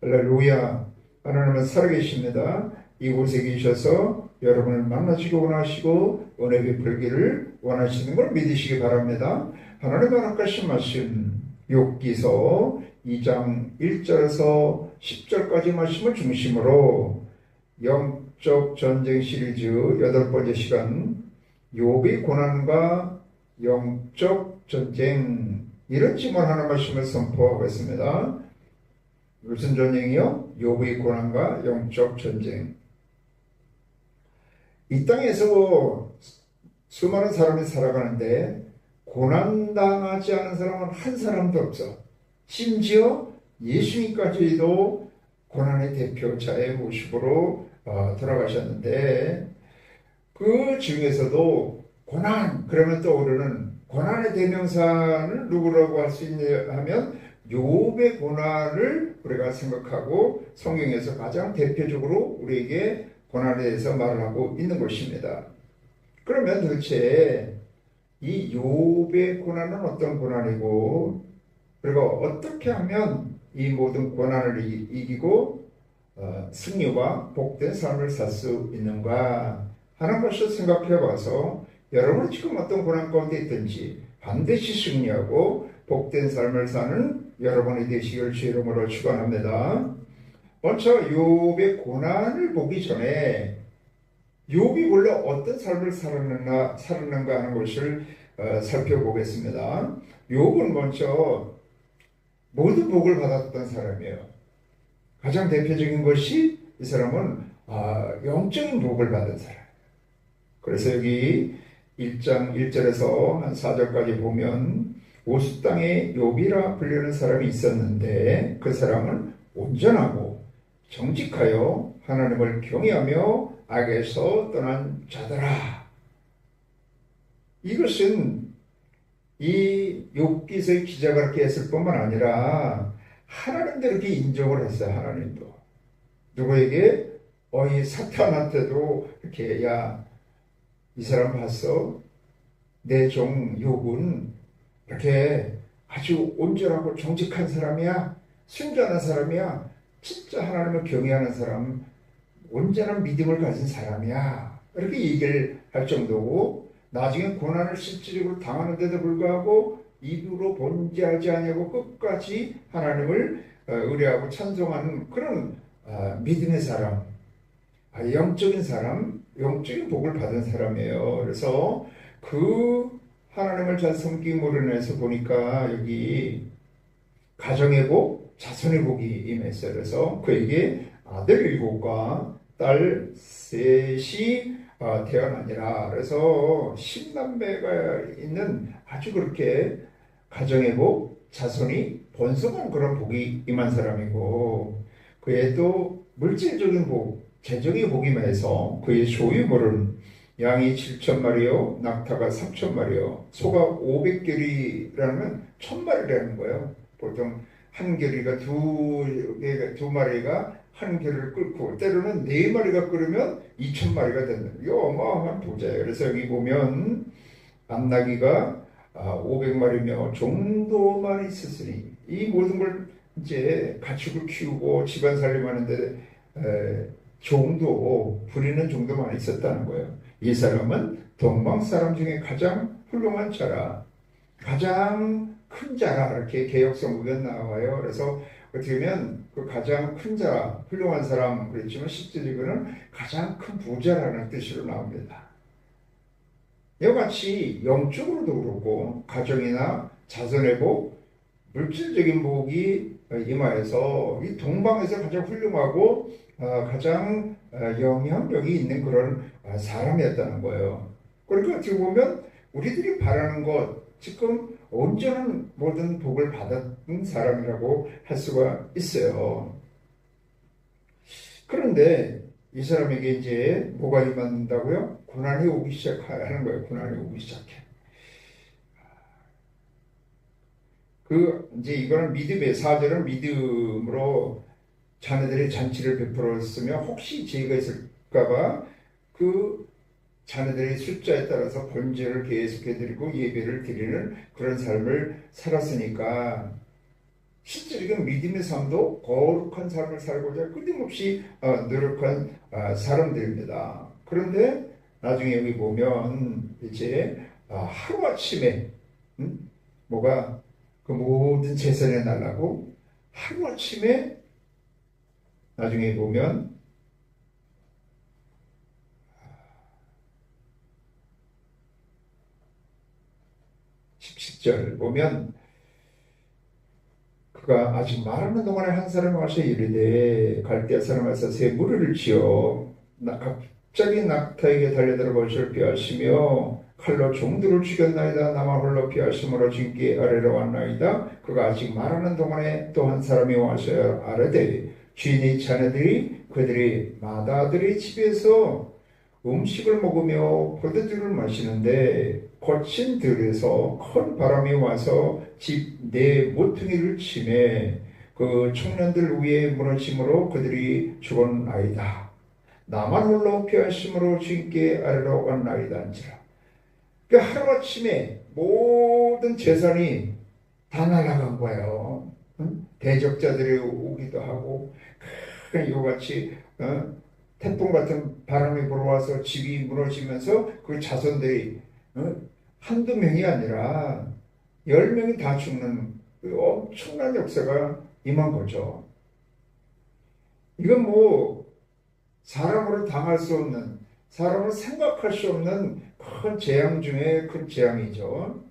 할렐루야. 하나님은 살아계십니다. 이곳에 계셔서 여러분을 만나시기 원하시고 은혜 베풀기를 원하시는 걸 믿으시기 바랍니다. 하나님의 허락하신 말씀 욥기서 2장 1절에서 10절까지 말씀을 중심으로 영적 전쟁 시리즈 8번째 시간 욥의 고난과 영적 전쟁, 이런 질문 하나 말씀을 선포하겠습니다. 무슨 전쟁이요? 욥의 고난과 영적 전쟁. 이 땅에서 수많은 사람이 살아가는데 고난당하지 않은 사람은 한 사람도 없어. 심지어 예수님까지도 고난의 대표자의 모습으로 돌아가셨는데, 그 중에서도 고난 그러면 떠오르는 고난의 대명사를 누구라고 할 수 있냐 하면 욥의 고난을 우리가 생각하고 성경에서 가장 대표적으로 우리에게 고난에 대해서 말을 하고 있는 것입니다. 그러면 도대체 이 욥의 고난은 어떤 고난이고, 그리고 어떻게 하면 이 모든 고난을 이기고 승리와 복된 삶을 살 수 있는가 하는 것을 생각해 봐서 여러분은 지금 어떤 고난 가운데 있든지 반드시 승리하고 복된 삶을 사는 여러분이 되시길 주 이름으로 축원합니다. 먼저 욥의 고난을 보기 전에 욥이 원래 어떤 삶을 살았는가 하는 것을 살펴보겠습니다. 욥은 먼저 모든 복을 받았던 사람이에요. 가장 대표적인 것이 이 사람은 영적인 복을 받은 사람. 그래서 여기 1장 1절에서 한 4절까지 보면 우스 땅에 욥이라 불리는 사람이 있었는데 그 사람은 온전하고 정직하여 하나님을 경외하며 악에서 떠난 자더라. 이것은 이 욥기서의 기자가 그렇게 했을 뿐만 아니라 하나님도 이렇게 인정을 했어요. 하나님도 누구에게? 이 사탄한테도 이렇게, 야, 이 사람 봤어? 내 종 욥은 이렇게 아주 온전하고 정직한 사람이야. 순전한 사람이야. 진짜 하나님을 경외하는 사람, 온전한 믿음을 가진 사람이야. 이렇게 얘기를 할 정도고, 나중에 고난을 실질적으로 당하는데도 불구하고 입으로 번제하지 아니하고 끝까지 하나님을 의뢰하고 찬송하는 그런 믿음의 사람, 영적인 사람, 영적인 복을 받은 사람이에요. 그래서 그 하나님을 잘 섬김으로 인해서 보니까 여기 가정의 복, 자손의 복이 임했어요. 그래서 그에게 아들 7과 딸 3이 태어나니라. 그래서 10남매가 있는 아주 그렇게 가정의 복, 자손이 번성한 그런 복이 임한 사람이고, 그의 또 물질적인 복, 재정의 복이 임해서 그의 소유물은 양이 7,000마리요, 낙타가 3,000마리요, 소가 500결이라면 1,000마리라는 거예요. 보통 한 결이가 두 마리가 한 결을 끌고, 때로는 4마리가 끌으면 2,000마리가 되는, 이 어마어마한 부자예요. 그래서 여기 보면 암나귀가 500마리며 종도만 있었으니, 이 모든 걸 이제 가축을 키우고 집안 살림하는데 종도, 부리는 종도만 있었다는 거예요. 이 사람은 동방 사람 중에 가장 훌륭한 자라, 가장 큰 자라, 이렇게 개역성경에 나와요. 그래서 어떻게 보면 그 가장 큰 자, 훌륭한 사람 그랬지만 실제적으로는 가장 큰 부자라는 뜻으로 나옵니다. 이와 같이 영적으로도 그렇고 가정이나 자손의 복, 물질적인 복이 임하여서 이 동방에서 가장 훌륭하고 가장 영향력이 있는 그런 사람이었다는 거예요. 그러니까 어떻게 보면 우리들이 바라는 것, 지금 온전한 모든 복을 받은 사람이라고 할 수가 있어요. 그런데 이 사람에게 이제 뭐가 임한다고요? 고난이 오기 시작하는 거예요. 고난이 오기 시작해. 이제 이거는 믿음의, 4절은 믿음으로 자녀들의 잔치를 베풀었으며 혹시 죄가 있을까봐 그 자녀들의 숫자에 따라서 번제를 계속해 드리고 예배를 드리는 그런 삶을 살았으니까 실질적인 믿음의 삶도 거룩한 삶을 살고자 끊임없이 노력한 사람들입니다. 그런데 나중에 여기 보면 이제 하루아침에 뭐가 그 모든 재산이 날라고 하루아침에 나중에 보면 17절 보면 그가 아직 말하는 동안에 한 사람이 와서 이르되 갈대아 사람에서 새 무리를 지어 갑자기 낙타에게 달려들어 벌처를 피하시며 칼로 종들을 죽였나이다. 나만 홀로 피하심으로 징계 아래로 왔나이다. 그가 아직 말하는 동안에 또 한 사람이 와서 아뢰되 주인의 자네들이 그들의 마다들의 집에서 음식을 먹으며 포도주를 마시는데 거친 들에서 큰 바람이 와서 집 내 모퉁이를 치매 그 청년들 위에 무너짐으로 그들이 죽었나이다. 나만 홀로 피하심으로 주인께 아래로 왔나이다 한지라. 그러니까 하루아침에 모든 재산이 다 날아간 거예요. 대적자들이 오기도 하고 이같이 태풍 같은 바람이 불어와서 집이 무너지면서 그 자손들이 한두 명이 아니라 10명이 다 죽는 그 엄청난 역사가 임한 거죠. 이건 뭐 사람으로 당할 수 없는, 사람으로 생각할 수 없는 큰 재앙 중에 큰 재앙이죠.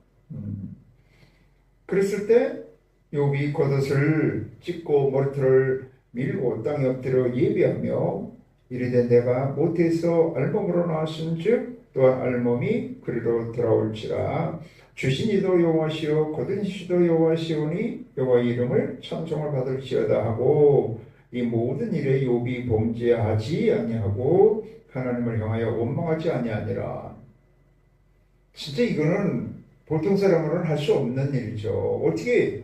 그랬을 때 욥이 겉옷을 찢고 머리털을 밀고 땅에 엎드려 예비하며 이르되 내가 모태에서 알몸으로 나왔은즉 또한 알몸이 그리로 돌아올지라. 주신 이도 여호와시오 거둔 이시도 여호와시오니 여호와의 이름을 찬송을 받을지어다 하고 이 모든 일에 욥이 범죄하지 아니하고 하나님을 향하여 원망하지 아니하니라. 진짜 이거는 보통 사람으로는 할 수 없는 일이죠. 어떻게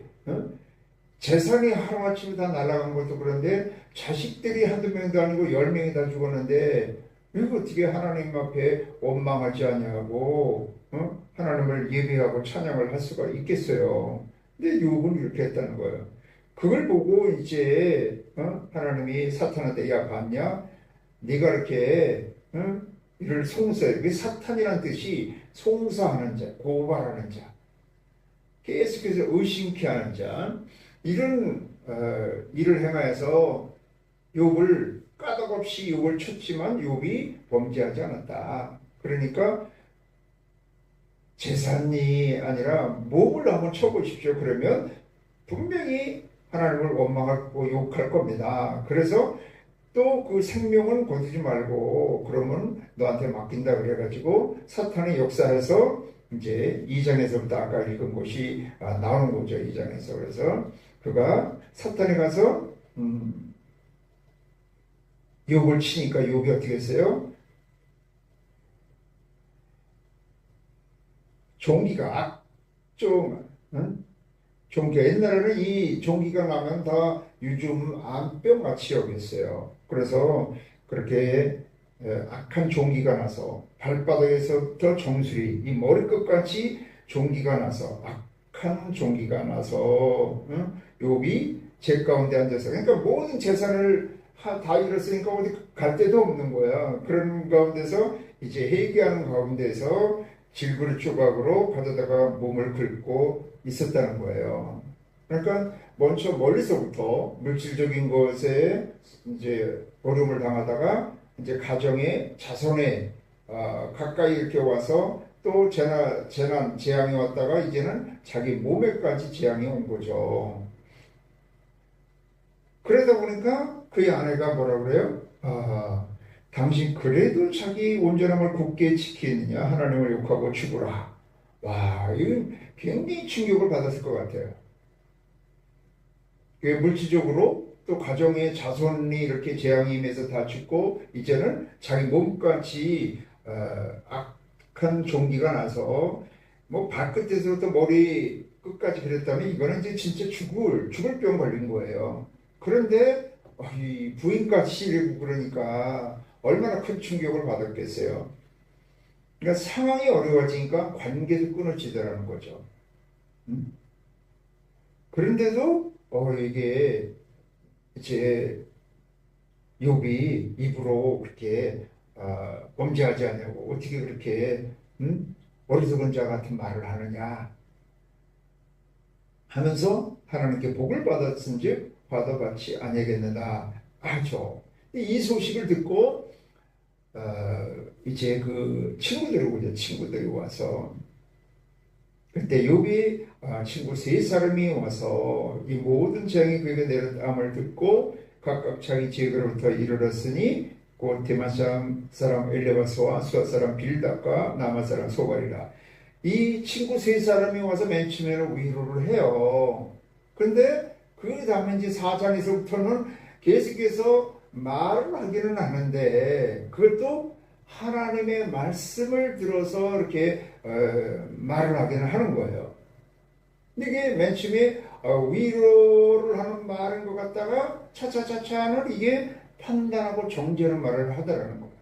재산이 하루아침에 다 날아간 것도 그런데 자식들이 한두 명도 아니고 10명이 다 죽었는데 이거 어떻게 하나님 앞에 원망하지 아니하고 하나님을 예배하고 찬양을 할 수가 있겠어요. 근데 욥은 이렇게 했다는 거예요. 그걸 보고 이제 하나님이 사탄한테 야 봤냐? 네가 이렇게 이를 송사해. 이게 사탄이란 뜻이 송사하는 자, 고발하는 자, 계속해서 의심케 하는 자, 이런 일을 행하여서 욥을 까닭없이 욥을 쳤지만 욥이 범죄하지 않았다. 그러니까 재산이 아니라 몸을 한번 쳐보십시오. 그러면 분명히 하나님을 원망하고 욕할 겁니다. 그래서 또 그 생명은 거두지 말고 그러면 너한테 맡긴다 그래가지고 사탄의 역사에서 이제 2장에서부터 아까 읽은 것이 나오는 거죠. 2장에서. 그래서 그가 사탄이 가서 욥을 치니까 욥이 어떻게 했어요? 종기가 종기가 옛날에는 이 종기가 나면 다 요즘 암병 같이 여겼어요. 그래서 그렇게 악한 종기가 나서 발바닥에서부터 정수리 이 머리끝까지 종기가 나서 악한 종기가 나서 욥이 제 가운데 앉아서 그러니까 모든 재산을 다 잃었으니까 어디 갈 데도 없는 거야. 그런 가운데서 이제 회개하는 가운데서 질그릇 조각으로 가져다가 몸을 긁고 있었다는 거예요. 그러니까 먼저 멀리서부터 물질적인 것에 이제 어려움을 당하다가 이제 가정의 자손에 가까이 이렇게 와서 또 재난, 재앙이 왔다가 이제는 자기 몸에까지 재앙이 온 거죠. 그러다 보니까 그의 아내가 뭐라 그래요? 당신 그래도 자기 온전함을 굳게 지키느냐? 하나님을 욕하고 죽으라. 와, 이건 굉장히 충격을 받았을 것 같아요. 물질적으로 또 가정의 자손이 이렇게 재앙이 임해서 다 죽고 이제는 자기 몸까지 악한 종기가 나서 뭐 발끝에서부터 머리 끝까지 그랬다면 이거는 이제 진짜 죽을 병 걸린 거예요. 그런데 이 부인까지 시리고 그러니까 얼마나 큰 충격을 받았겠어요. 그러니까 상황이 어려워지니까 관계도 끊어지더라는 거죠. 그런데도 이게 제 욥이 입으로 그렇게 범죄하지 않냐고 어떻게 그렇게 어리석은 자 같은 말을 하느냐 하면서 하나님께 복을 받았은즉 받아받지 아니하겠느냐 하죠. 이 소식을 듣고 이제 그 친구들이 오죠. 친구들이 와서 그때 욥이 친구 세 사람이 와서 이 모든 재앙이 그에게 내렸다함을 듣고 각각 자기 지역으로부터 이르렀으니 곧 대만 사람 엘레바스와 수아 사람 빌닷과 남아 사람 소갈이라. 이 친구 세 사람이 와서 맨 처음에는 위로를 해요. 그런데 그 다음에 이제 4장에서부터는 계속해서 말을 하기는 하는데 그것도 하나님의 말씀을 들어서 이렇게 말을 하기는 하는 거예요. 근데 이게 맨 처음에 위로를 하는 말인 것 같다가 차차차차는 이게 판단하고 정죄하는 말을 하더라는 거예요.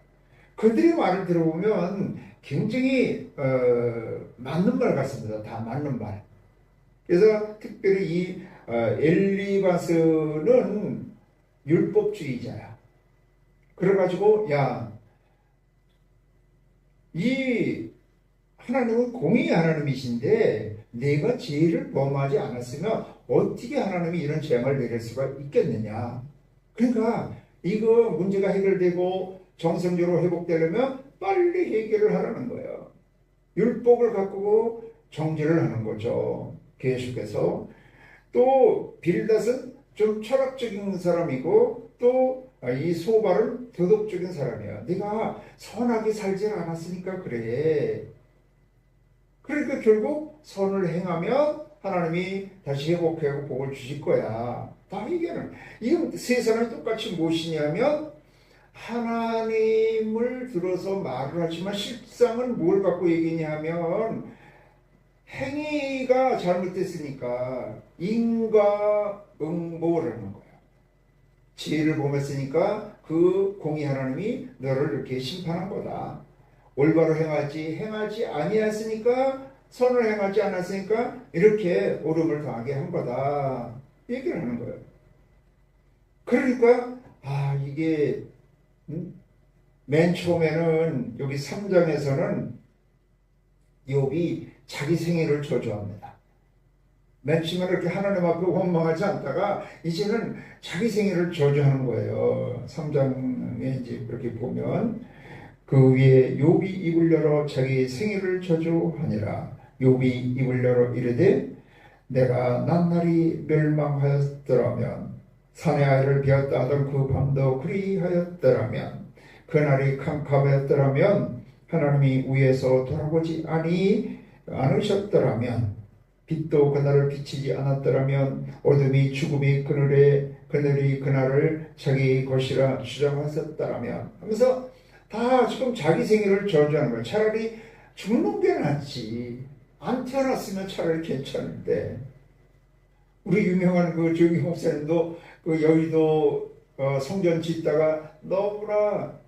그들의 말을 들어보면 굉장히 맞는 말 같습니다. 다 맞는 말. 그래서 특별히 이 엘리바스는 율법주의자야. 그래가지고 이 하나님은 공의 하나님이신데 내가 죄를 범하지 않았으면 어떻게 하나님이 이런 재앙을 내릴 수가 있겠느냐. 그러니까 이거 문제가 해결되고 정상적으로 회복되려면 빨리 해결을 하라는 거예요. 율법을 갖고 정죄를 하는 거죠. 계속해서. 또 빌닷은 좀 철학적인 사람이고 또 이 소발은 도덕적인 사람이야. 네가 선하게 살지 않았으니까 그래. 그러니까 결국 선을 행하면 하나님이 다시 회복하고 복을 주실 거야. 다 얘기하는. 이건 세 사람이 똑같이 무엇이냐면 하나님을 들어서 말을 하지만 실상은 뭘 갖고 얘기냐면 행위가 잘못됐으니까 인과응보라는 거야. 지혜를 범했으니까 그 공의 하나님이 너를 이렇게 심판한 거다. 올바로 행하지 아니했으니까 선을 행하지 않았으니까 이렇게 오름을 당하게 한 거다. 얘기를 하는 거예요. 그러니까 이게 맨 처음에는 여기 3장에서는 욥이 자기 생애를 저주합니다. 맨 처음에 이렇게 하나님 앞에 원망하지 않다가 이제는 자기 생애를 저주하는 거예요. 3장에 이제 그렇게 보면 그 위에 욥이 입을 열어 자기 생애를 저주하니라. 욥이 입을 열어 이르되 내가 낱날이 멸망하였더라면 산의 아이를 비웠다 하던 그 밤도 그리하였더라면 그날이 캄캄하였더라면 하나님이 위에서 돌아보지 않으셨더라면 빛도 그날을 비치지 않았더라면 어둠이 죽음이 그늘이 그날을 자기 것이라 주장하셨더라면 하면서 다 지금 자기 생애를 저주하는 거예요. 차라리 죽는 게 낫지. 안 태어났으면 차라리 괜찮은데. 우리 유명한 그 조용희 목사님도 그 여의도 성전 짓다가 너무나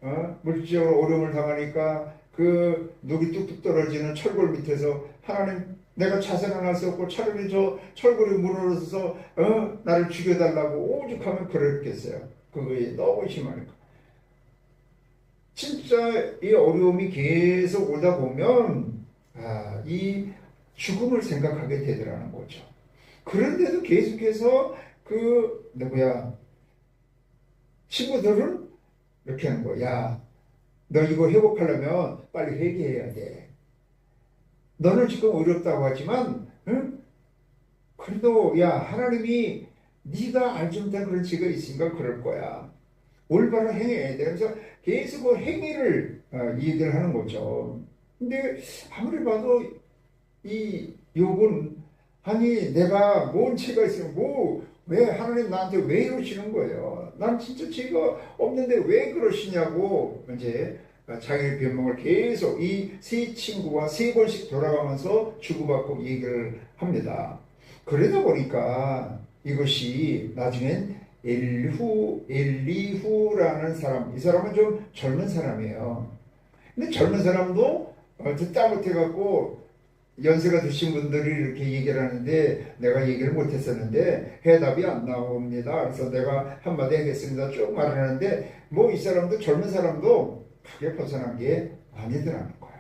물질적으로 어려움을 당하니까 그 녹이 뚝뚝 떨어지는 철골 밑에서 하나님 내가 자살 하나 썼고 차라리 저 철골이 무너져서 나를 죽여달라고 오죽하면 그랬겠어요. 그거에 너무 심하니까. 진짜 이 어려움이 계속 오다 보면 이 죽음을 생각하게 되더라는 거죠. 그런데도 계속해서 친구들은 이렇게 하는 거야. 너 이거 회복하려면 빨리 회개해야 돼. 너는 지금 어렵다고 하지만 그래도 하나님이 네가 알지 못한 그런 죄가 있으니까 그럴 거야. 올바로 행해야 돼. 그래서 계속 행위를 얘기를 하는 거죠. 근데 아무리 봐도 이 욥은 내가 뭔 죄가 있으면 왜 하나님 나한테 왜 이러시는 거예요? 난 진짜 죄가 없는데 왜 그러시냐고 이제 자기의 변명을 계속 이 세 친구와 3번씩 돌아가면서 주고받고 얘기를 합니다. 그러다 보니까 이것이 나중엔 엘리후라는 사람, 이 사람은 좀 젊은 사람이에요. 근데 젊은 사람도 듣다 못해갖고 연세가 드신 분들이 이렇게 얘기를 하는데 내가 얘기를 못했었는데 해답이 안 나옵니다. 그래서 내가 한마디 하겠습니다. 쭉 말하는데 뭐 이 사람도 젊은 사람도 크게 벗어난 게 아니더라는 거야.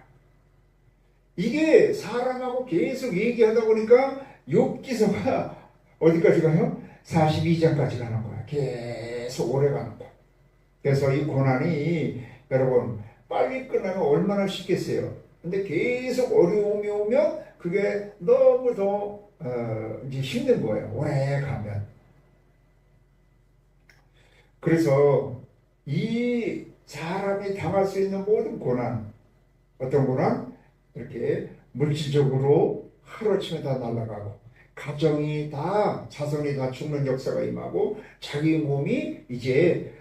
이게 사람하고 계속 얘기하다 보니까 욥기서가 어디까지 가요? 42장까지 가는 거야. 계속 오래 가는 거야. 그래서 이 고난이 여러분 빨리 끝나면 얼마나 쉽겠어요. 근데 계속 어려움이 오면 그게 너무 더 이제 힘든 거예요. 오래 가면. 그래서 이 사람이 당할 수 있는 모든 고난, 어떤 고난? 이렇게 물질적으로 하루아침에 다 날아가고 가정이 다 자손이 다 죽는 역사가 임하고 자기 몸이 이제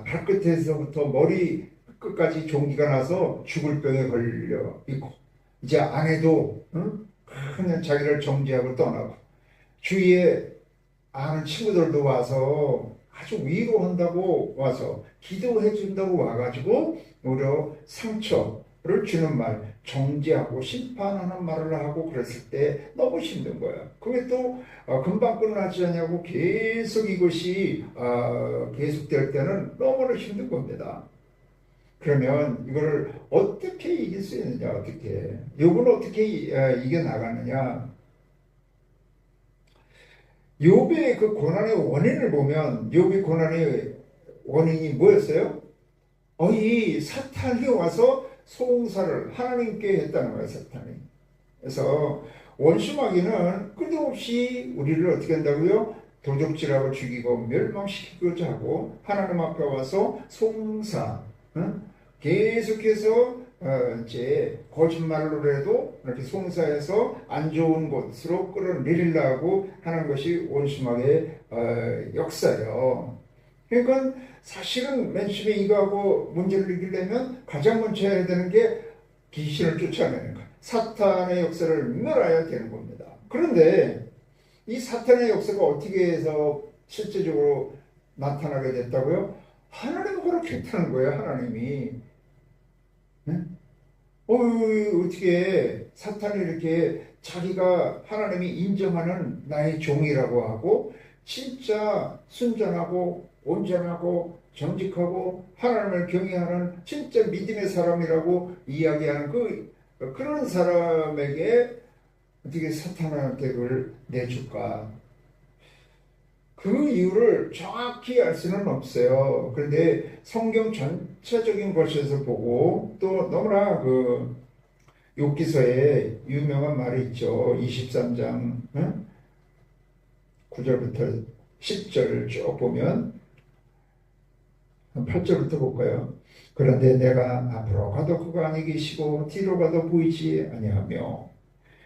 발끝에서부터 머리 끝까지 종기가 나서 죽을 병에 걸려 있고 이제 아내도 그냥 자기를 정죄하고 떠나고 주위에 아는 친구들도 와서 아주 위로한다고 와서 기도해 준다고 와가지고 오히려 상처를 주는 말, 정죄하고 심판하는 말을 하고 그랬을 때 너무 힘든 거야. 그게 또 금방 끝나지 않냐고 계속 이것이 계속될 때는 너무나 힘든 겁니다. 그러면 이거를 어떻게 이길 수 있느냐, 어떻게. 욥은 어떻게 이겨나가느냐. 욥의 그 고난의 원인을 보면 욥의 고난의 원인이 뭐였어요? 이 사탄이 와서 송사를 하나님께 했다는 거예요, 사탄이. 그래서 원수마귀는 끝없이 우리를 어떻게 한다고요? 도적질하고 죽이고 멸망시키고자 하고 하나님 앞에 와서 송사, 계속해서 이제 거짓말로라도 이렇게 송사해서 안 좋은 곳으로 끌어내리려고 하는 것이 원수마귀의 역사예요. 그러니까 사실은 맨 처음에 이거하고 문제를 이기려면 가장 먼저 해야 되는 게 귀신을 쫓아내는 것, 사탄의 역사를 멸해야 되는 겁니다. 그런데 이 사탄의 역사가 어떻게 해서 실제적으로 나타나게 됐다고요? 하나님이 허락했다는 거예요. 하나님이. 네? 어떻게 사탄이 이렇게 자기가 하나님이 인정하는 나의 종이라고 하고 진짜 순전하고 온전하고 정직하고 하나님을 경외하는 진짜 믿음의 사람이라고 이야기하는 그런 사람에게 어떻게 사탄한테 그걸 내줄까? 그 이유를 정확히 알 수는 없어요. 그런데 성경 전체적인 것에서 보고 또 너무나 그 욥기서에 유명한 말이 있죠. 23장 9절부터 10절 쭉 보면 8절부터 볼까요? 그런데 내가 앞으로 가도 그가 아니 계시고 뒤로 가도 보이지 아니하며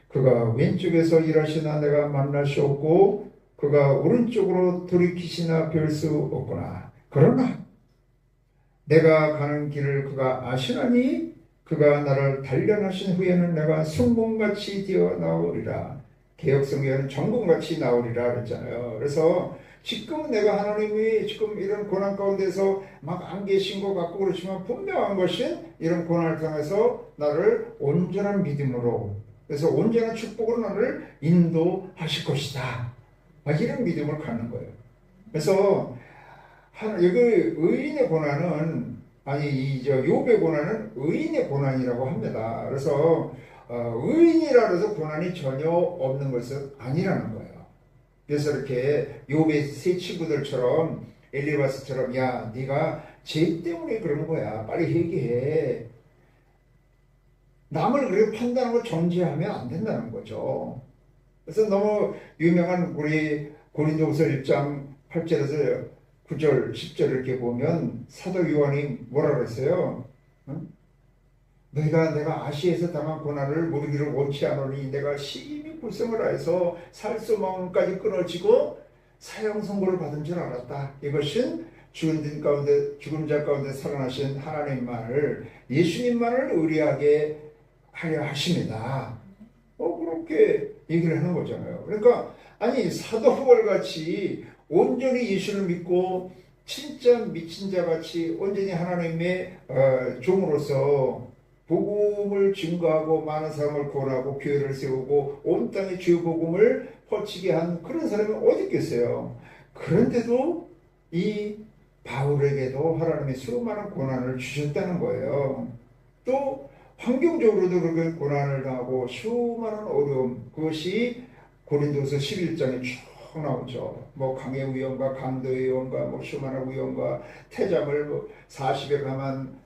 그가 왼쪽에서 일하시나 내가 만날 수 없고 그가 오른쪽으로 돌이키시나 뵐 수 없구나. 그러나 내가 가는 길을 그가 아시나니 그가 나를 단련하신 후에는 내가 순금같이 되어 나오리라. 개역성경에는 정금같이 나오리라 그랬잖아요. 그래서 지금 내가 하나님이 지금 이런 고난 가운데서 막 안 계신 것 같고 그렇지만 분명한 것은 이런 고난을 통해서 나를 온전한 믿음으로 그래서 온전한 축복으로 나를 인도하실 것이다. 이런 믿음을 갖는 거예요. 그래서 여기 의인의 고난은 욥의 고난은 의인의 고난이라고 합니다. 그래서 의인이라 해서 고난이 전혀 없는 것은 아니라는 거예요. 그래서 이렇게 욥의 세 친구들처럼 엘리바스처럼 야 네가 죄 때문에 그러는 거야. 빨리 회개해. 남을 그렇게 판단하고 정죄하면 안 된다는 거죠. 그래서 너무 유명한 우리 고린도후서 1장 8절에서 9절 10절 이렇게 보면 사도 요한이 뭐라 그랬어요? 내가 아시아에서 당한 고난을 모르기를 원치 않으니 내가 심히 불성을 하여서 살소망까지 끊어지고 사형 선고를 받은 줄 알았다. 이것은 죽은 자 가운데 살아나신 하나님만을 예수님만을 의리하게 하려 하십니다. 그렇게 얘기를 하는 거잖아요. 그러니까 사도 바울같이 온전히 예수를 믿고 진짜 미친 자같이 온전히 하나님의 종으로서 복음을 증거하고 많은 사람을 구원하고 교회를 세우고 온 땅에 주의 복음을 퍼치게 한 그런 사람이 어디 있겠어요. 그런데도 이 바울에게도 하나님이 수많은 고난을 주셨다는 거예요. 또 환경적으로도 그렇게 고난을 당하고 수많은 어려움, 그것이 고린도서 11장에 쭉 나오죠. 뭐 강의 위험과 강도의 위험과 뭐 수많은 위험과 태잠을 뭐 40에 가만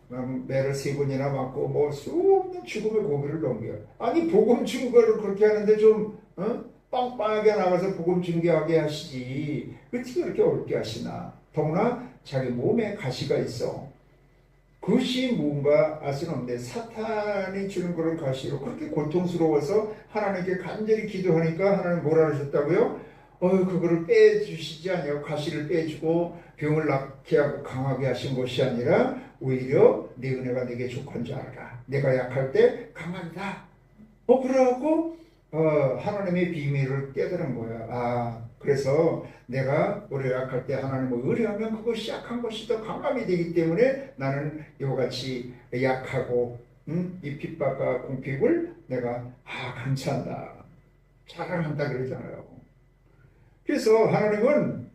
매를 3번이나 맞고 뭐 수없는 죽음의 고비를 넘겨요. 아니 복음 증거를 그렇게 하는데 좀 빵빵하게 나가서 복음 증거하게 하시지 어떻게 그렇게 어렵게 하시나. 더구나 자기 몸에 가시가 있어. 그것이 뭔가 알 수는 없는데 사탄이 주는 그런 가시로 그렇게 고통스러워서 하나님께 간절히 기도하니까 하나님 뭐라 하셨다고요? 그거를 빼주시지 아니요 가시를 빼주고 병을 낫게 하고 강하게 하신 것이 아니라 오히려 내 은혜가 내게 족한 줄 알아라. 내가 약할 때 강하다. 그러고 하나님의 비밀을 깨달은 거야. 그래서 내가 우리 약할 때 하나님을 의뢰하면 그것이 약한 것이 더 강함이 되기 때문에 나는 이와 같이 약하고 이 핍박과 공핍을 내가 감사한다. 자랑한다 그러잖아요. 그래서 하나님은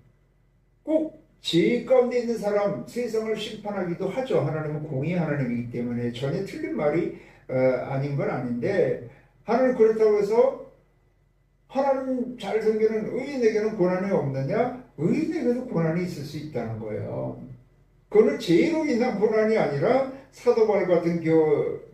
꼭 죄 가운데 있는 사람 세상을 심판하기도 하죠. 하나님은 공의 하나님이기 때문에 전혀 틀린 말이 아닌 건 아닌데 하나님 그렇다고 해서 하나님 잘 섬기는 의인에게는 고난이 없느냐? 의인에게도 고난이 있을 수 있다는 거예요. 그거는 죄로 인한 고난이 아니라 사도 바울 같은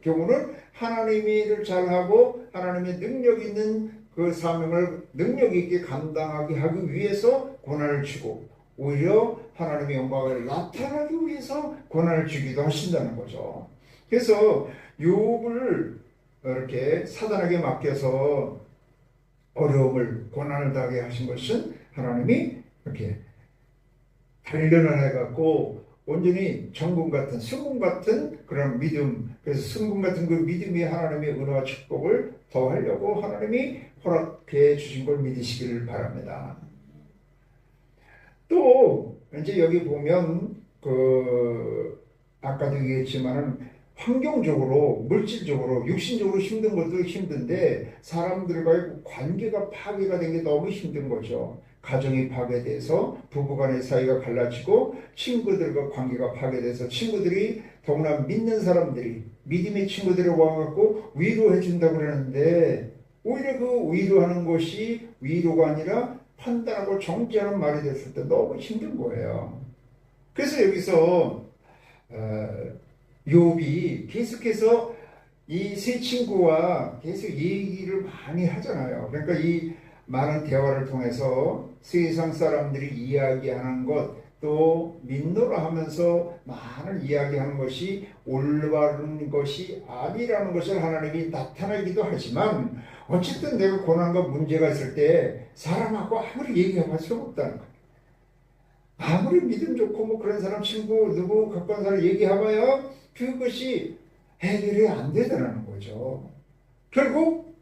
경우는 하나님의 일을 잘하고 하나님의 능력 있는 그 사명을 능력 있게 감당하게 하기 위해서 고난을 주고 오히려 하나님의 영광을 나타나기 위해서 고난을 주기도 하신다는 거죠. 그래서 욥을 이렇게 사단에게 맡겨서 어려움을 고난을 당하게 하신 것은 하나님이 이렇게 단련을 해갖고 온전히 정금 같은 승금 같은 그런 믿음, 그래서 승금 같은 그 믿음이 하나님의 은혜와 축복을 더하려고 하나님이 허락해 주신 걸 믿으시기를 바랍니다. 또 이제 여기 보면 아까도 얘기했지만은 환경적으로, 물질적으로, 육신적으로 힘든 것도 힘든데 사람들과의 관계가 파괴가 된 게 너무 힘든 거죠. 가정이 파괴돼서 부부간의 사이가 갈라지고 친구들과 관계가 파괴돼서 친구들이 더구나 믿는 사람들이 믿음의 친구들이 와갖고 위로해 준다고 그러는데 오히려 그 위로하는 것이 위로가 아니라 판단하고 정죄하는 말이 됐을 때 너무 힘든 거예요. 그래서 여기서 욥이 계속해서 이 세 친구와 계속 얘기를 많이 하잖아요. 그러니까 이 많은 대화를 통해서 세상 사람들이 이야기하는 것, 또 민노라 하면서 많은 이야기하는 것이 올바른 것이 아니라는 것을 하나님이 나타내기도 하지만 어쨌든 내가 고난과 문제가 있을 때 사람하고 아무리 얘기해볼 수 없다는 거예요. 아무리 믿음 좋고 뭐 그런 사람 친구 누구 가까운 사람 얘기해봐야 그것이 해결이 안 되더라는 거죠. 결국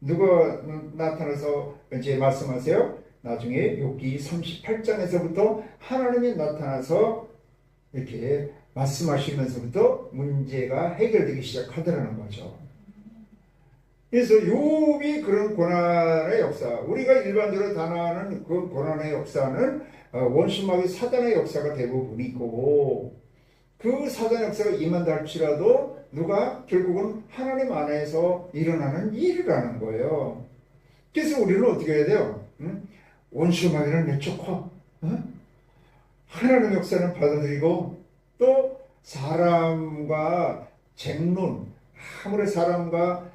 누가 나타나서 이제 말씀하세요. 나중에 욥기 38장에서부터 하나님이 나타나서 이렇게 말씀하시면서부터 문제가 해결되기 시작하더라는 거죠. 그래서 욥이 그런 고난의 역사, 우리가 일반적으로 단언하는 그 고난의 역사는 원수마귀 사단의 역사가 대부분이고 그 사단의 역사가 임한다 할지라도 누가 결국은 하나님 안에서 일어나는 일이라는 거예요. 그래서 우리는 어떻게 해야 돼요? 원수마귀는 내쫓고 하나님의 역사는 받아들이고 또 사람과 쟁론, 아무리 사람과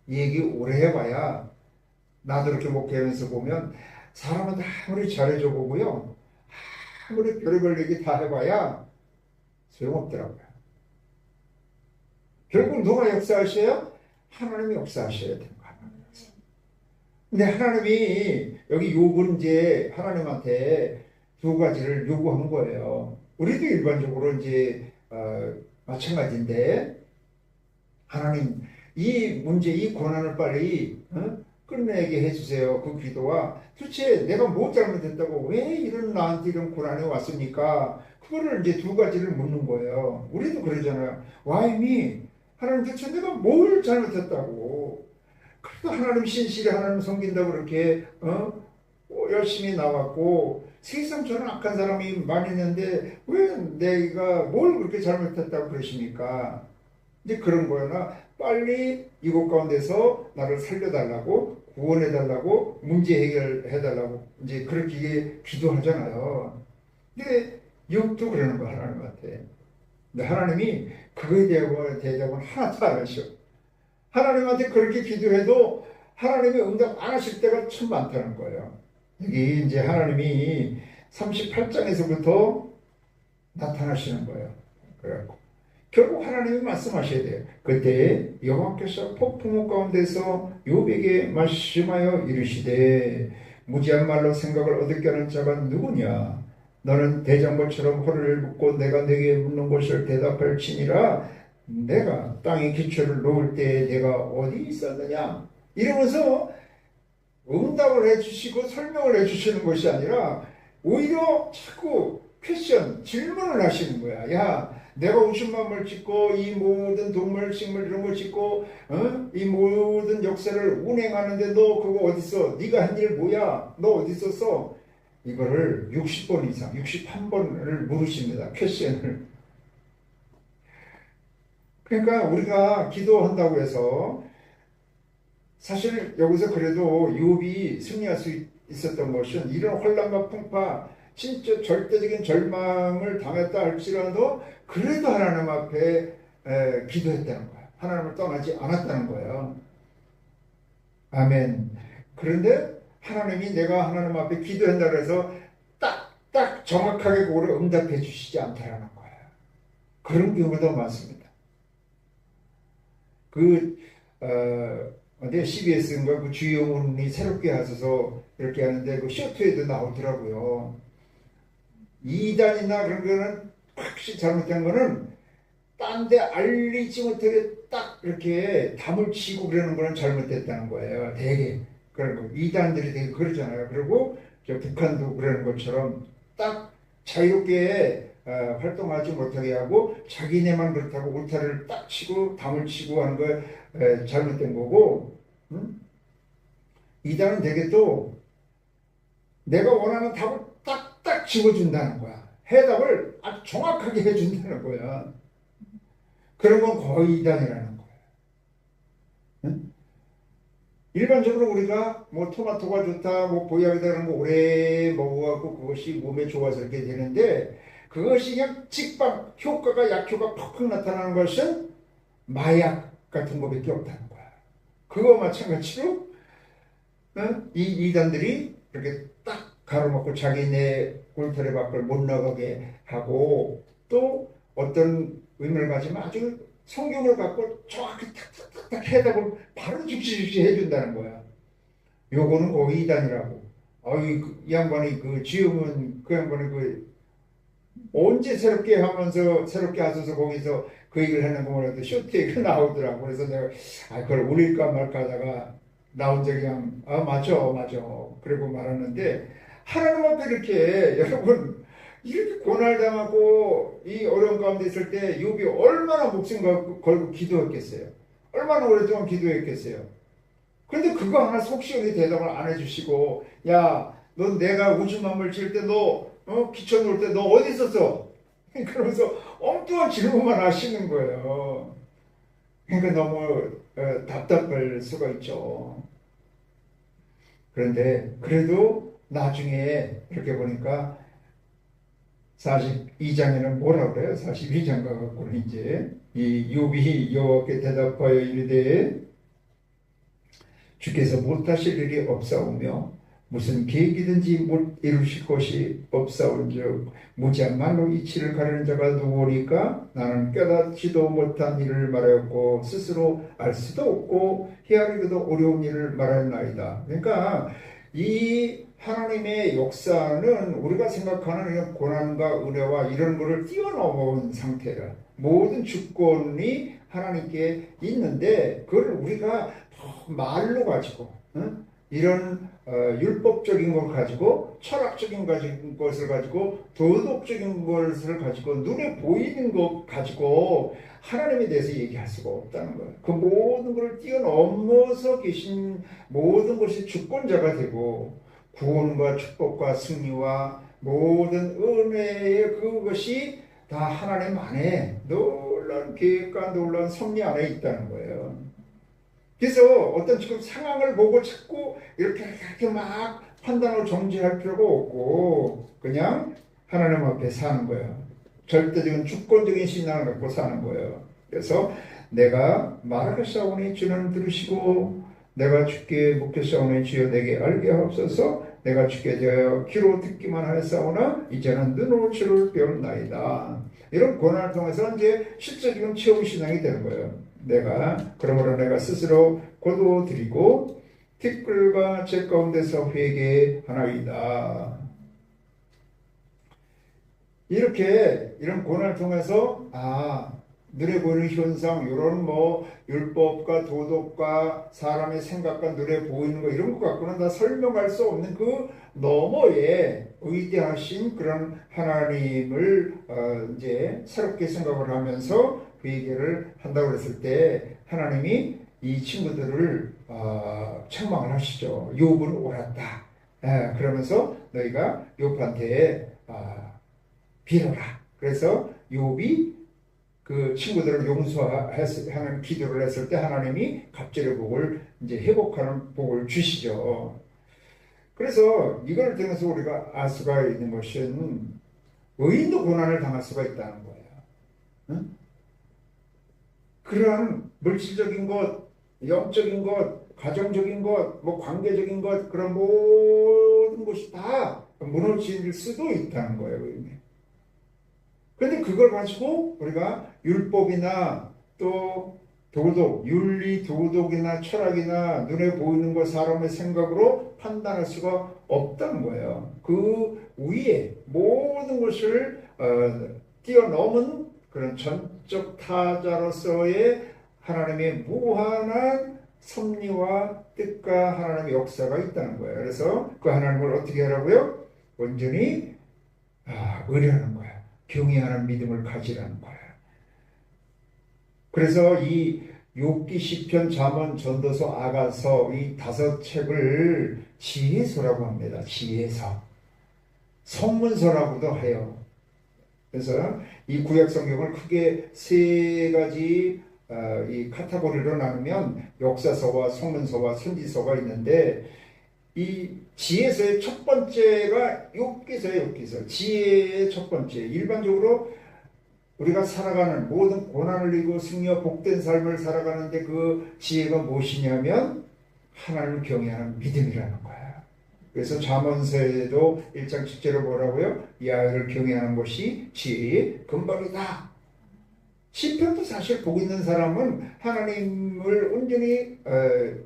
얘기 오래 해봐야 나도 이렇게 목회하면서 보면 사람한테 아무리 잘해줘 보고요 아무리 별의별 얘기 다 해봐야 소용없더라고요. 결국 누가 역사하셔요? 하나님이 역사하셔야 되는 거예요. 근데 하나님이 여기 욥은 이제 하나님한테 두 가지를 요구한 거예요. 우리도 일반적으로 이제 마찬가지인데 하나님 이 문제, 이 고난을 빨리 끝내게 해주세요. 그 기도와 도대체 내가 뭐 잘못했다고 왜 이런 나한테 이런 고난이 왔습니까? 그거를 이제 두 가지를 묻는 거예요. 우리도 그러잖아요. Why me? 하나님 도대체 내가 뭘 잘못했다고. 그래도 하나님 신실히 하나님 섬긴다고 그렇게 열심히 나왔고 세상 저는 악한 사람이 많이 있는데 왜 내가 뭘 그렇게 잘못했다고 그러십니까? 이제 그런 거나 빨리 이곳 가운데서 나를 살려달라고 구원해달라고 문제 해결해달라고 이제 그렇게 기도하잖아요. 근데 욥도 그러는 거 하나님한테. 근데 하나님이 그거에 대한 대답은 하나도 안 하셔. 하나님한테 그렇게 기도해도 하나님이 응답 안 하실 때가 참 많다는 거예요. 여기 이제 하나님이 38장에서부터 나타나시는 거예요. 그래갖고 결국 하나님이 말씀하셔야 돼요. 그때 여호와께서 폭풍우 가운데서 욥에게 말씀하여 이르시되 무지한 말로 생각을 어둡게 하는 자가 누구냐? 너는 대장벌처럼 허리를 묶고 내가 내게 묻는 것을 대답할지니라. 내가 땅에 기초를 놓을 때 내가 어디 있었느냐? 이러면서 응답을 해주시고 설명을 해주시는 것이 아니라 오히려 자꾸 퀘션, 질문을 하시는 거야. 야, 내가 50만 을 짓고 이 모든 동물, 식물 이런 걸 짓고 이 모든 역사를 운행하는데 너 그거 어디 있어? 네가 한 일 뭐야? 너 어디 있었어? 이거를 60번 이상, 61번을 물으십니다. 퀘션을. 그러니까 우리가 기도한다고 해서 사실 여기서 그래도 욥이 승리할 수 있었던 것은 이런 혼란과 풍파, 진짜 절대적인 절망을 당했다 할지라도 그래도 하나님 앞에 기도했다는 거야. 하나님을 떠나지 않았다는 거예요. 아멘. 그런데 하나님이 내가 하나님 앞에 기도한다고 해서 딱 정확하게 그거를 응답해 주시지 않다라는 거예요. 그런 경우가 더 많습니다. 근데 CBS인가 그 주영훈이 새롭게 하셔서 이렇게 하는데 그 쇼트에도 나오더라고요. 이단이나 그런 거는 확실히 잘못된 거는 딴 데 알리지 못하게 딱 이렇게 담을 치고 그러는 거는 잘못됐다는 거예요. 되게. 그런 거. 이단들이 되게 그러잖아요. 그리고 북한도 그러는 것처럼 딱 자유롭게 활동하지 못하게 하고 자기네만 그렇다고 울타리를 딱 치고 담을 치고 하는 거 잘못된 거고, 이단은 되게 또 내가 원하는 답을 딱딱 집어준다는 거야. 해답을 아주 정확하게 해준다는 거야. 그런 건 거의 이단이라는 거야. 응? 일반적으로 우리가 뭐 토마토가 좋다, 뭐 보약이다 그런 거 오래 먹어갖고 그것이 몸에 좋아서 이렇게 되는데 그것이 그냥 직방 효과가 약효가 팍팍 나타나는 것은 마약 같은 것밖에 없다는 거야. 그거 마찬가지로 이 이단들이 이렇게 딱 가로막고 자기네 울타리 밖을 못 나가게 하고 또 어떤 의미를 가지면 아주 성경을 갖고 정확히 탁탁탁탁 해답을 바로 즉시 해준다는 거야. 요거는 거의 이단이라고. 이 양반이 그 지음은 그 양반이 그 언제 새롭게 하면서 새롭게 하셔서 거기서 그 얘기를 하는 거 몰라도 쇼트에 나오더라고. 그래서 내가 그걸 올릴까 말까 하다가 나온 적이 그냥 맞아 그리고 말하는데 하나님 앞에 이렇게 여러분 이렇게 고난당하고 이 어려운 가운데 있을 때 욥이 얼마나 목숨 걸고 기도했겠어요. 얼마나 오랫동안 기도했겠어요. 그런데 그거 하나 속 시원히 대답을 안 해주시고 야, 너 내가 우주 만물 지을 때 너 기초 놓을 때 너 어디 있었어? 그러면서 엉뚱한 질문만 하시는 거예요. 그러니까 너무 답답할 수가 있죠. 그런데 그래도 나중에 이렇게 보니까 42장에는 뭐라 그래요? 42장 가갖고는 이제 이 욥이 여호와께 대답하여 이르되 주께서 못하실 일이 없사오며 무슨 계획이든지 못 이루실 것이 없사온즉 무지한 말로 이치를 가르는 자가 누구리까? 나는 깨닫지도 못한 일을 말하였고 스스로 알 수도 없고 헤아리기도 어려운 일을 말하였나이다. 그러니까 이 하나님의 역사는 우리가 생각하는 고난과 은혜와 이런 것을 뛰어넘은 상태라. 모든 주권이 하나님께 있는데 그걸 우리가 말로 가지고 이런 율법적인 걸 가지고 철학적인 것을 가지고 도덕적인 것을 가지고 눈에 보이는 것 가지고 하나님에 대해서 얘기할 수가 없다는 거예요. 그 모든 것을 뛰어넘어서 계신 모든 것이 주권자가 되고 구원과 축복과 승리와 모든 은혜의 그것이 다 하나님 안에 놀라운 계획과 놀라운 섭리 안에 있다는 거예요. 그래서 어떤 지금 상황을 보고 자꾸 이렇게 막 판단을 정지할 필요가 없고 그냥 하나님 앞에 사는 거예요. 절대적인 주권적인 신앙을 갖고 사는 거예요. 그래서 내가 말하겠사오니 주는 들으시고 내가 주께 묻겠사오니 주여 내게 알게 하옵소서. 내가 주께 대하여 귀로 듣기만 하였사오나 이제는 눈으로 주를 배웠나이다. 이런 고난을 통해서 이제 실제적인 체험 신앙이 되는 거예요. 그러므로 내가 스스로 거두어드리고 티끌과 제 가운데서 회개하나이다. 이런 고난을 통해서 눈에 보이는 현상, 이런 율법과 도덕과 사람의 생각과 눈에 보이는 거 이런 것 갖고는 다 설명할 수 없는 그 너머에 위대하신 그런 하나님을 이제 새롭게 생각을 하면서 회개를 한다고 했을 때 하나님이 이 친구들을 책망을 하시죠. 욥은 옳았다. 그러면서 너희가 욥한테 빌어라. 그래서 욥이 그 친구들을 용서하는 기도를 했을 때 하나님이 갑절의 복을 이제 회복하는 복을 주시죠. 그래서 이걸 통해서 우리가 알 수가 있는 것은 의인도 고난을 당할 수가 있다는 거예요. 응? 그러한 물질적인 것, 영적인 것, 가정적인 것, 관계적인 것 그런 모든 것이 다 무너질 수도 있다는 거예요. 그런데 그걸 가지고 우리가 율법이나 또 도덕, 윤리, 도덕이나 철학이나 눈에 보이는 것, 사람의 생각으로 판단할 수가 없다는 거예요. 그 위에 모든 것을 뛰어넘은 그런 전적 타자로서의 하나님의 무한한 섭리와 뜻과 하나님의 역사가 있다는 거예요. 그래서 그 하나님을 어떻게 하라고요? 온전히 의뢰하는 거예요. 경외하는 믿음을 가지라는 거예요. 그래서 이 욥기, 시편, 잠언, 전도서, 아가서 이 5책을 지혜서라고 합니다. 지혜서. 선문서라고도 해요. 그래서 이 구약 성경을 크게 3가지 이 카테고리로 나누면 역사서와 선문서와 선지서가 있는데 이 지혜서의 첫 번째가 욥기서예요. 지혜의 첫 번째. 일반적으로 우리가 살아가는 모든 고난을 이기고 승리와 복된 삶을 살아가는데 그 지혜가 무엇이냐면 하나님을 경외하는 믿음이라는 거예요. 그래서 잠언서에도 1장 7절에 뭐라고요? 야훼를 경외하는 것이 지혜의 근본이다. 시편도 사실 복 있는 사람은 하나님을 온전히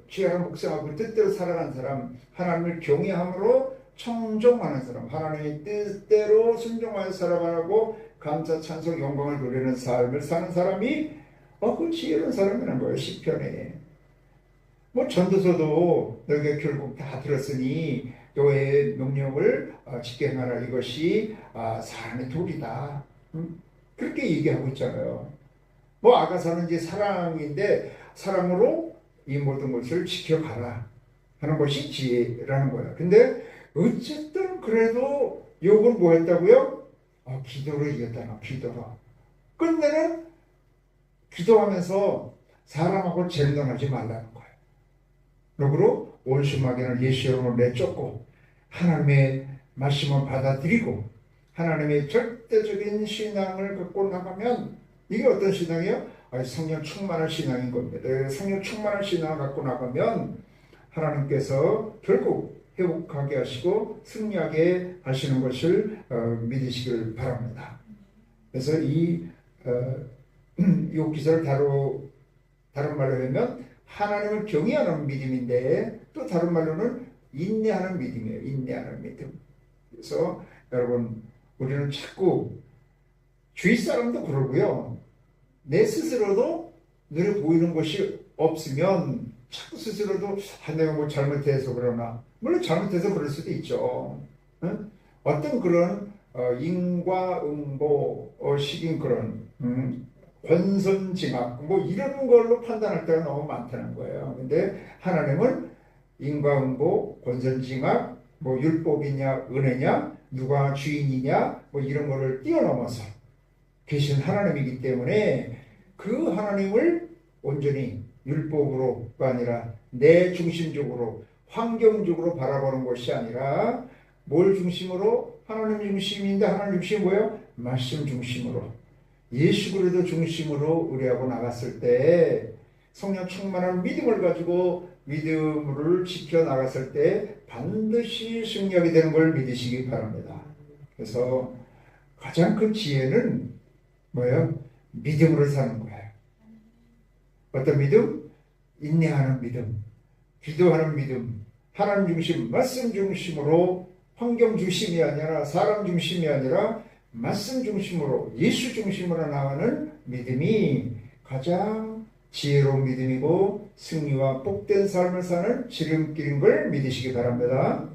취하는 묵상하고 뜻대로 살아가는 사람, 하나님을 경외함으로 청종하는 사람, 하나님의 뜻대로 순종하여 살아가고 감사, 찬송, 영광을 누리는 삶을 사는 사람이 그 지혜로운 사람이라는 거예요. 시편에. 전도서도 너희가 결국 다 들었으니 여호와의 명령을 지켜 행하라. 이것이 사람의 도리다. 그렇게 얘기하고 있잖아요. 아가서는 이제 사랑인데 사랑으로 이 모든 것을 지켜가라 하는 것이 지혜라는 거예요. 근데 어쨌든 그래도 욥은 뭐 했다고요? 기도로 이겼다나 기도로. 끝내는 기도하면서 사람하고 쟁론하지 말라는 거예요. 그러므로 원수마귀는 예수 이름으로 내쫓고 하나님의 말씀을 받아들이고 하나님의 절대적인 신앙을 갖고 나가면 이게 어떤 신앙이에요? 성령 충만한 신앙인 겁니다. 성령 충만한 신앙을 갖고 나가면 하나님께서 결국 회복하게 하시고 승리하게 하시는 것을 믿으시길 바랍니다. 그래서 이 욥기서를 다른 말로 하면 하나님을 경외하는 믿음인데 또 다른 말로는 인내하는 믿음이에요. 인내하는 믿음. 그래서 여러분 우리는 자꾸 주위 사람도 그러고요. 내 스스로도 눈에 보이는 것이 없으면 자꾸 스스로도 내가 잘못해서 그러나 물론 잘못해서 그럴 수도 있죠. 응? 어떤 그런 인과응보식인 그런 권선징악 뭐 이런 걸로 판단할 때가 너무 많다는 거예요. 근데 하나님은 인과응보, 권선징악, 뭐 율법이냐 은혜냐 누가 주인이냐 뭐 이런 거를 뛰어넘어서 계신 하나님이기 때문에 그 하나님을 온전히 율법으로가 아니라 내 중심적으로 환경적으로 바라보는 것이 아니라 뭘 중심으로? 하나님 중심인데 하나님 중심이 뭐예요? 말씀 중심으로 예수 그리스도 중심으로 의뢰하고 나갔을 때 성령 충만한 믿음을 가지고 믿음을 지켜 나갔을 때 반드시 승리하게 되는 걸 믿으시기 바랍니다. 그래서 가장 큰 지혜는 뭐예요? 믿음으로 사는 거예요. 어떤 믿음? 인내하는 믿음, 기도하는 믿음, 하나님 중심, 말씀 중심으로 환경 중심이 아니라 사람 중심이 아니라 말씀 중심으로 예수 중심으로 나가는 믿음이 가장 지혜로운 믿음이고 승리와 복된 삶을 사는 지름길인 걸 믿으시기 바랍니다.